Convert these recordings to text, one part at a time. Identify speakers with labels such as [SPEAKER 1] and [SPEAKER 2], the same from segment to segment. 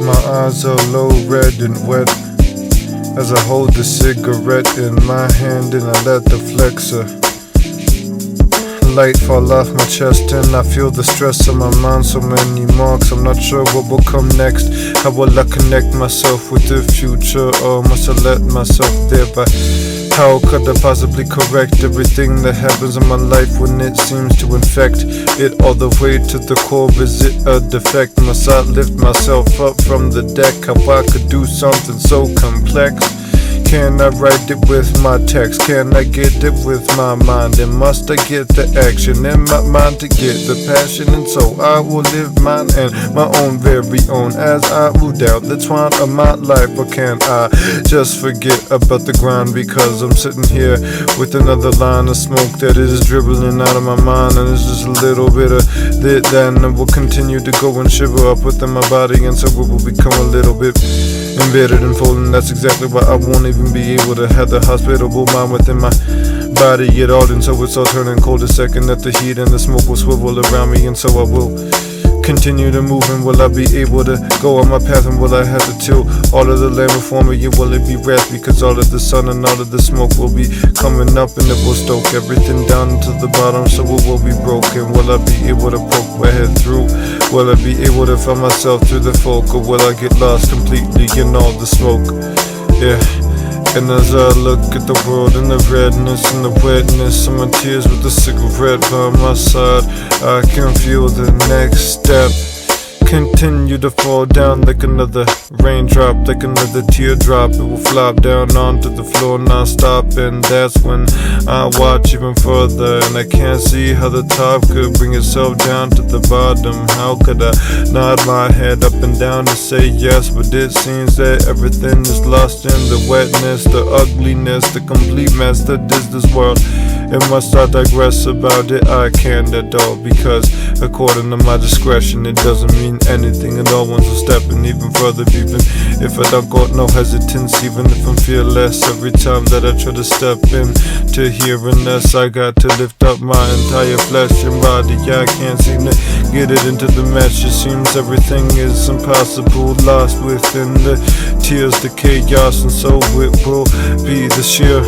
[SPEAKER 1] My eyes are low, red and wet as I hold the cigarette in my hand and I let the flexor light fall off my chest and I feel the stress on my mind. So many marks, I'm not sure what will come next. How will I connect myself with the future, or must I let myself thereby? How could I possibly correct everything that happens in my life when it seems to infect it all the way to the core? Is it a defect? Must I lift myself up from the deck? How I could do something so complex? Can I write it with my text? Can I get it with my mind? And must I get the action in my mind to get the passion? And so I will live mine and my own very own as I move down the twine of my life. Or can I just forget about the grind? Because I'm sitting here with another line of smoke that is dribbling out of my mind, and it's just a little bit of that, and it will continue to go and shiver up within my body, and so it will become a little bit embedded and folding. That's exactly why I won't even be able to have the hospitable mind within my body at all. And so it's all turning cold the second that the heat and the smoke will swivel around me. And so I will continue to move, and will I be able to go on my path, and will I have to till all of the land before me? And will it be wrath, because all of the sun and all of the smoke will be coming up, and it will stoke everything down to the bottom, so it will be broken. Will I be able to poke my head through? Will I be able to find myself through the folk, or will I get lost completely in all the smoke? Yeah. And as I look at the world and the redness and the wetness and my tears with the cigarette by my side, I can feel the next step continue to fall down like another raindrop, like another teardrop. It will flop down onto the floor non-stop, and that's when I watch even further, and I can't see how the top could bring itself down to the bottom. How could I nod my head up and down to say yes, but it seems that everything is lost in the wetness, the ugliness, the complete mess that is this world. And must I digress about it? I can't at all, because according to my discretion, it doesn't mean anything at all. Once I'm stepping even further, even if I don't got no hesitance, even if I'm fearless. Every time that I try to step in to hearing this, I got to lift up my entire flesh and body. I can't seem to get it into the mesh. It seems everything is impossible, lost within the tears, the chaos, and so it will be the sheer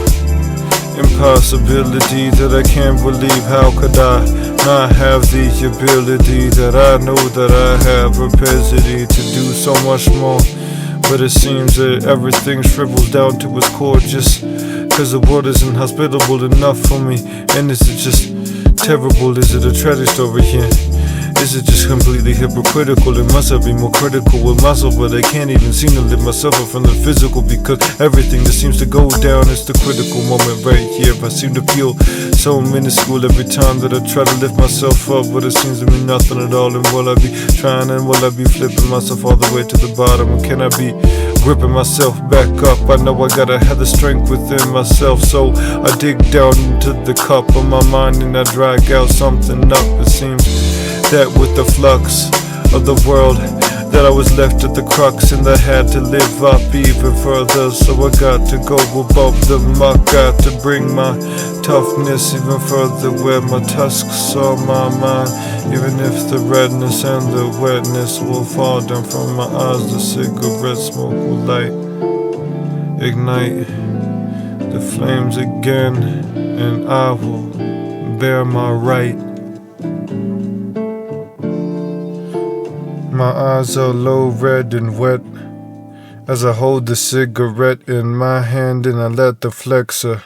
[SPEAKER 1] impossibility that I can't believe. How could I not have the ability that I know that I have, rapidity to do so much more? But it seems that everything shrivels down to its core just cause the world isn't hospitable enough for me. And is it just terrible? Is it a tragic story? Yeah. Is it just completely hypocritical? It must have been more critical with myself, but I can't even seem to lift myself up from the physical, because everything that seems to go down is the critical moment right here. I seem to feel so minuscule every time that I try to lift myself up, but it seems to mean nothing at all. And will I be trying, and will I be flipping myself all the way to the bottom? And can I be gripping myself back up? I know I gotta have the strength within myself, so I dig down into the cup of my mind and I drag out something up. It seems that with the flux of the world, that I was left at the crux, and I had to live up even further. So I got to go above the muck, got to bring my toughness even further, where my tusks are my mind. Even if the redness and the wetness will fall down from my eyes, the cigarette smoke will light, ignite the flames again, and I will bear my right. My eyes are low, red and wet as I hold the cigarette in my hand and I let the flexor